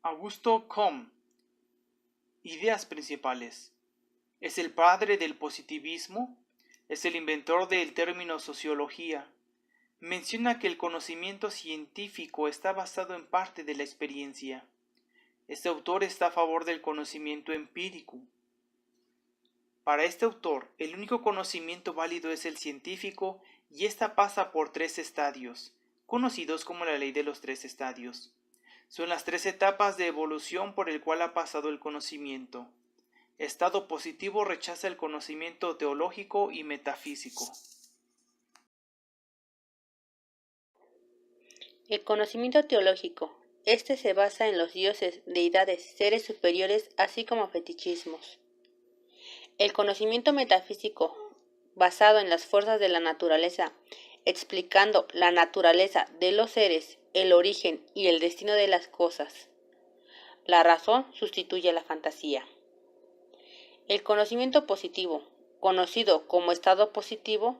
Augusto Comte. Ideas principales. Es el padre del positivismo. Es el inventor del término sociología. Menciona que el conocimiento científico está basado en parte de la experiencia. Este autor está a favor del conocimiento empírico. Para este autor, el único conocimiento válido es el científico y ésta pasa por 3 estadios, conocidos como la ley de los 3 estadios. Son las 3 etapas de evolución por el cual ha pasado el conocimiento. Estado positivo rechaza el conocimiento teológico y metafísico. El conocimiento teológico. Este se basa en los dioses, deidades, seres superiores, así como fetichismos. El conocimiento metafísico, basado en las fuerzas de la naturaleza, explicando la naturaleza de los seres, el origen y el destino de las cosas. La razón sustituye a la fantasía. El conocimiento positivo, conocido como estado positivo,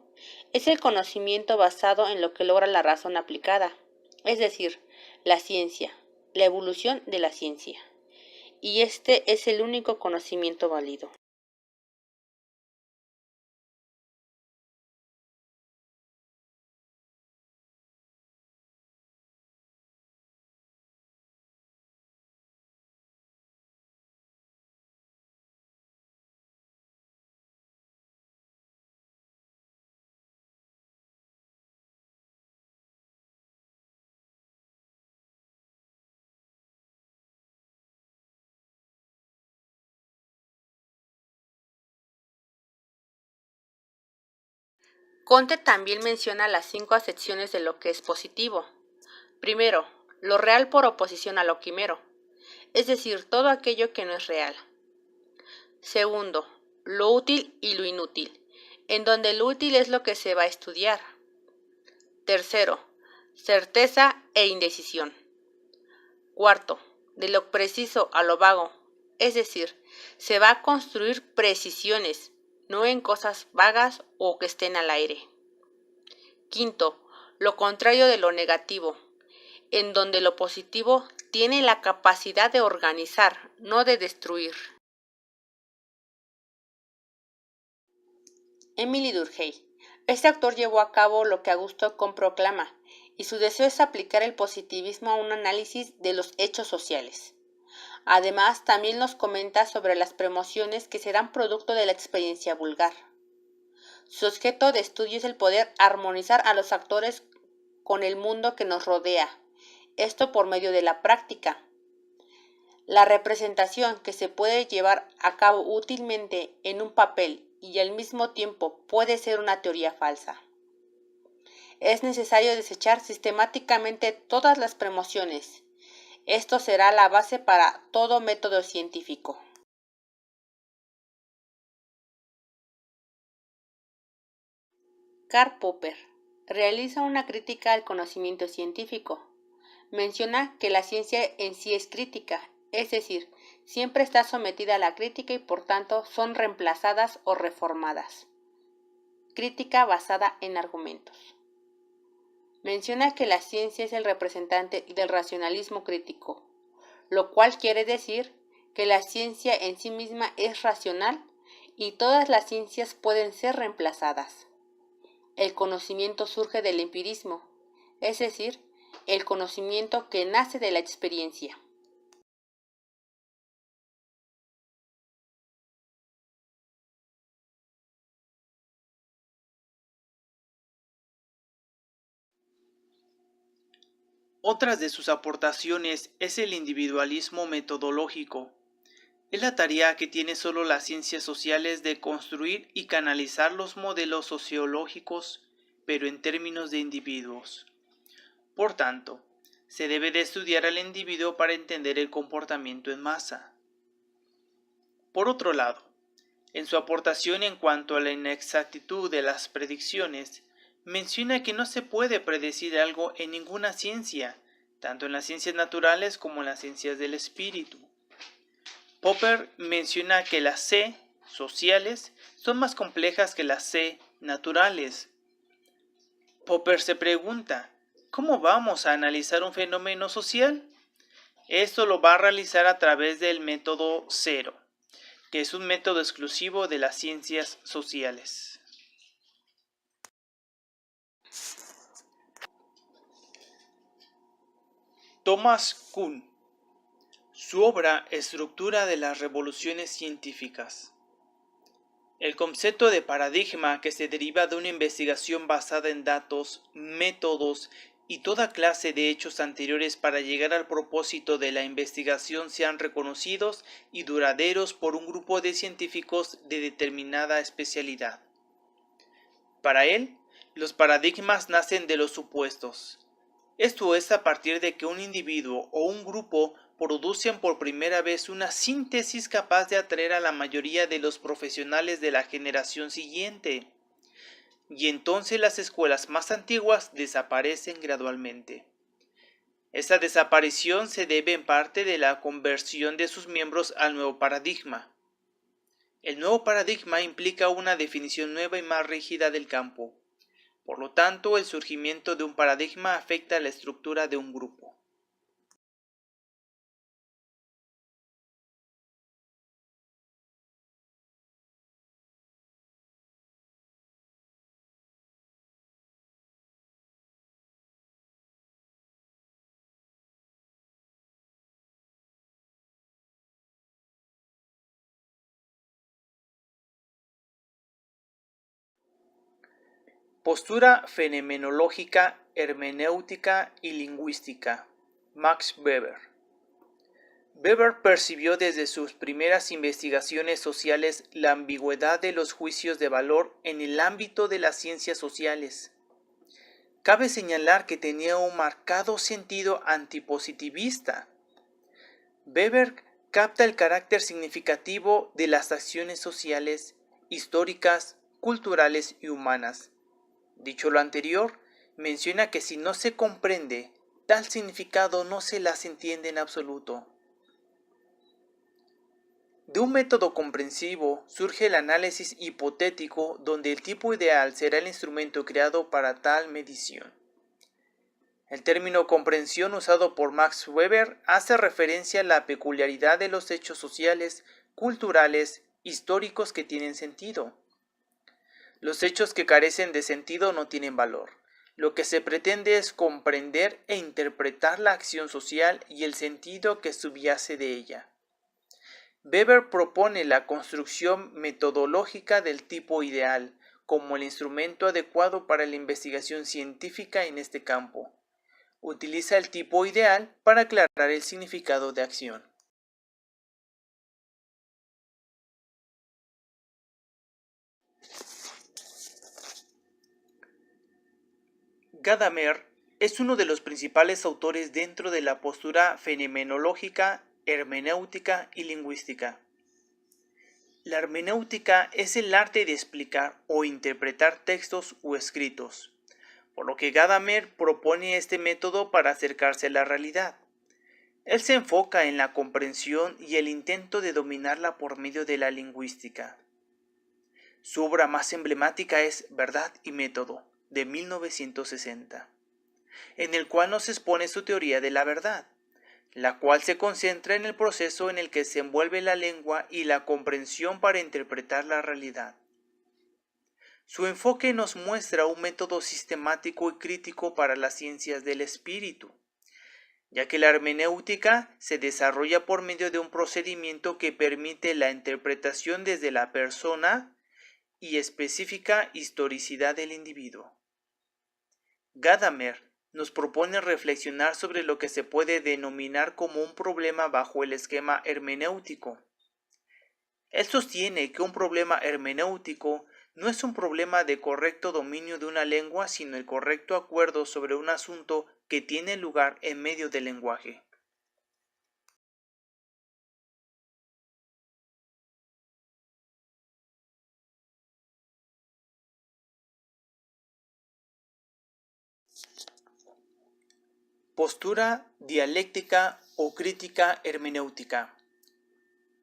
es el conocimiento basado en lo que logra la razón aplicada, es decir, la ciencia, la evolución de la ciencia. Y este es el único conocimiento válido. Comte también menciona las 5 acepciones de lo que es positivo. Primero, lo real por oposición a lo quimero, es decir, todo aquello que no es real. Segundo, lo útil y lo inútil, en donde lo útil es lo que se va a estudiar. Tercero, certeza e indecisión. Cuarto, de lo preciso a lo vago, es decir, se va a construir precisiones, no en cosas vagas o que estén al aire. Quinto, lo contrario de lo negativo, en donde lo positivo tiene la capacidad de organizar, no de destruir. Émile Durkheim. Este autor llevó a cabo lo que Augusto Comte proclama, y su deseo es aplicar el positivismo a un análisis de los hechos sociales. Además, también nos comenta sobre las premociones que serán producto de la experiencia vulgar. Su objeto de estudio es el poder armonizar a los actores con el mundo que nos rodea, esto por medio de la práctica. La representación que se puede llevar a cabo útilmente en un papel y al mismo tiempo puede ser una teoría falsa. Es necesario desechar sistemáticamente todas las premociones. Esto será la base para todo método científico. Karl Popper realiza una crítica al conocimiento científico. Menciona que la ciencia en sí es crítica, es decir, siempre está sometida a la crítica y por tanto son reemplazadas o reformadas. Crítica basada en argumentos. Menciona que la ciencia es el representante del racionalismo crítico, lo cual quiere decir que la ciencia en sí misma es racional y todas las ciencias pueden ser reemplazadas. El conocimiento surge del empirismo, es decir, el conocimiento que nace de la experiencia. Otras de sus aportaciones es el individualismo metodológico. Es la tarea que tiene solo las ciencias sociales de construir y canalizar los modelos sociológicos, pero en términos de individuos. Por tanto, se debe de estudiar al individuo para entender el comportamiento en masa. Por otro lado, en su aportación en cuanto a la inexactitud de las predicciones, menciona que no se puede predecir algo en ninguna ciencia, tanto en las ciencias naturales como en las ciencias del espíritu. Popper menciona que las C sociales son más complejas que las C naturales. Popper se pregunta, ¿cómo vamos a analizar un fenómeno social? Esto lo va a realizar a través del método cero, que es un método exclusivo de las ciencias sociales. Thomas Kuhn. Su obra Estructura de las revoluciones científicas. El concepto de paradigma, que se deriva de una investigación basada en datos, métodos y toda clase de hechos anteriores para llegar al propósito de la investigación, sean reconocidos y duraderos por un grupo de científicos de determinada especialidad. Para él, los paradigmas nacen de los supuestos. Esto es a partir de que un individuo o un grupo producen por primera vez una síntesis capaz de atraer a la mayoría de los profesionales de la generación siguiente. Y entonces las escuelas más antiguas desaparecen gradualmente. Esta desaparición se debe en parte de la conversión de sus miembros al nuevo paradigma. El nuevo paradigma implica una definición nueva y más rígida del campo. Por lo tanto, el surgimiento de un paradigma afecta a la estructura de un grupo. Postura fenomenológica, hermenéutica y lingüística. Max Weber. Weber percibió desde sus primeras investigaciones sociales la ambigüedad de los juicios de valor en el ámbito de las ciencias sociales. Cabe señalar que tenía un marcado sentido antipositivista. Weber capta el carácter significativo de las acciones sociales, históricas, culturales y humanas. Dicho lo anterior, menciona que si no se comprende tal significado no se las entiende en absoluto. De un método comprensivo surge el análisis hipotético, donde el tipo ideal será el instrumento creado para tal medición. El término comprensión usado por Max Weber hace referencia a la peculiaridad de los hechos sociales, culturales, históricos que tienen sentido. Los hechos que carecen de sentido no tienen valor. Lo que se pretende es comprender e interpretar la acción social y el sentido que subyace de ella. Weber propone la construcción metodológica del tipo ideal como el instrumento adecuado para la investigación científica en este campo. Utiliza el tipo ideal para aclarar el significado de acción. Gadamer es uno de los principales autores dentro de la postura fenomenológica, hermenéutica y lingüística. La hermenéutica es el arte de explicar o interpretar textos o escritos, por lo que Gadamer propone este método para acercarse a la realidad. Él se enfoca en la comprensión y el intento de dominarla por medio de la lingüística. Su obra más emblemática es Verdad y Método, de 1960, en el cual nos expone su teoría de la verdad, la cual se concentra en el proceso en el que se envuelve la lengua y la comprensión para interpretar la realidad. Su enfoque nos muestra un método sistemático y crítico para las ciencias del espíritu, ya que la hermenéutica se desarrolla por medio de un procedimiento que permite la interpretación desde la persona y específica historicidad del individuo. Gadamer nos propone reflexionar sobre lo que se puede denominar como un problema bajo el esquema hermenéutico. Él sostiene que un problema hermenéutico no es un problema de correcto dominio de una lengua, sino el correcto acuerdo sobre un asunto que tiene lugar en medio del lenguaje. Postura dialéctica o crítica hermenéutica.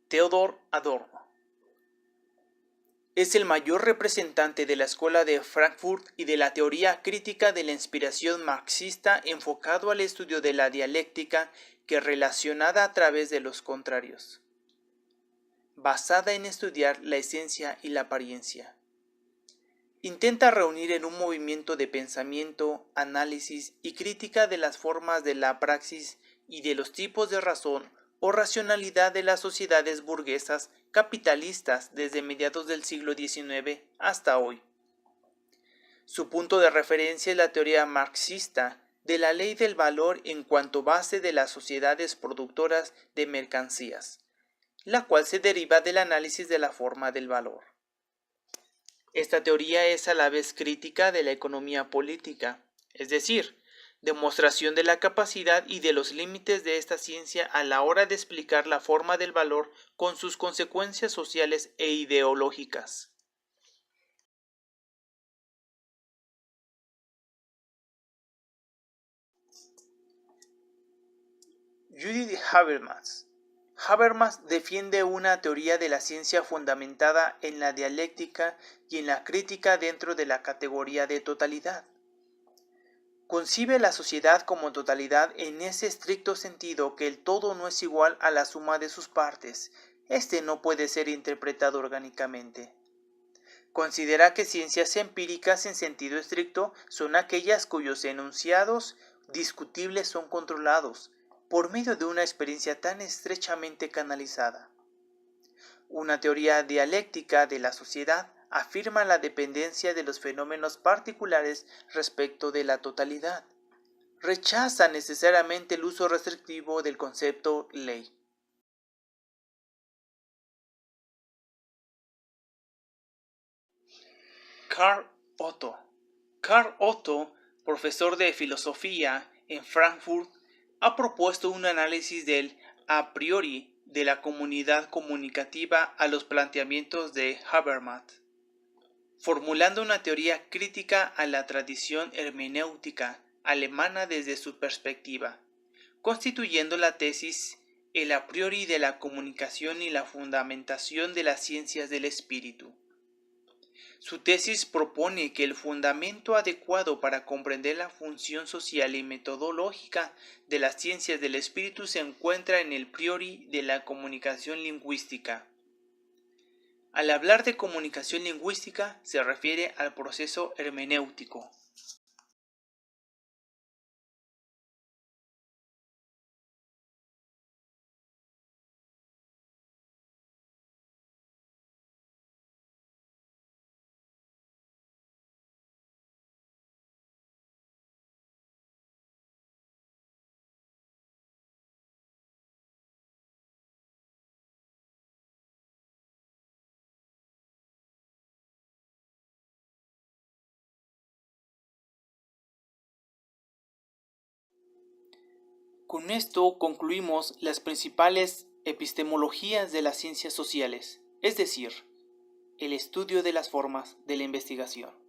Theodor Adorno. Es el mayor representante de la escuela de Frankfurt y de la teoría crítica de la inspiración marxista enfocado al estudio de la dialéctica que relacionada a través de los contrarios, basada en estudiar la esencia y la apariencia. Intenta reunir en un movimiento de pensamiento, análisis y crítica de las formas de la praxis y de los tipos de razón o racionalidad de las sociedades burguesas capitalistas desde mediados del siglo XIX hasta hoy. Su punto de referencia es la teoría marxista de la ley del valor en cuanto base de las sociedades productoras de mercancías, la cual se deriva del análisis de la forma del valor. Esta teoría es a la vez crítica de la economía política, es decir, demostración de la capacidad y de los límites de esta ciencia a la hora de explicar la forma del valor con sus consecuencias sociales e ideológicas. Judith Habermas. Habermas defiende una teoría de la ciencia fundamentada en la dialéctica y en la crítica dentro de la categoría de totalidad. Concibe la sociedad como totalidad en ese estricto sentido que el todo no es igual a la suma de sus partes. Este no puede ser interpretado orgánicamente. Considera que ciencias empíricas en sentido estricto son aquellas cuyos enunciados discutibles son controlados por medio de una experiencia tan estrechamente canalizada. Una teoría dialéctica de la sociedad afirma la dependencia de los fenómenos particulares respecto de la totalidad. Rechaza necesariamente el uso restrictivo del concepto ley. Karl Otto. Karl Otto, profesor de filosofía en Frankfurt, ha propuesto un análisis del a priori de la comunidad comunicativa a los planteamientos de Habermas, formulando una teoría crítica a la tradición hermenéutica alemana desde su perspectiva, constituyendo la tesis el a priori de la comunicación y la fundamentación de las ciencias del espíritu. Su tesis propone que el fundamento adecuado para comprender la función social y metodológica de las ciencias del espíritu se encuentra en el priori de la comunicación lingüística. Al hablar de comunicación lingüística se refiere al proceso hermenéutico. Con esto concluimos las principales epistemologías de las ciencias sociales, es decir, el estudio de las formas de la investigación.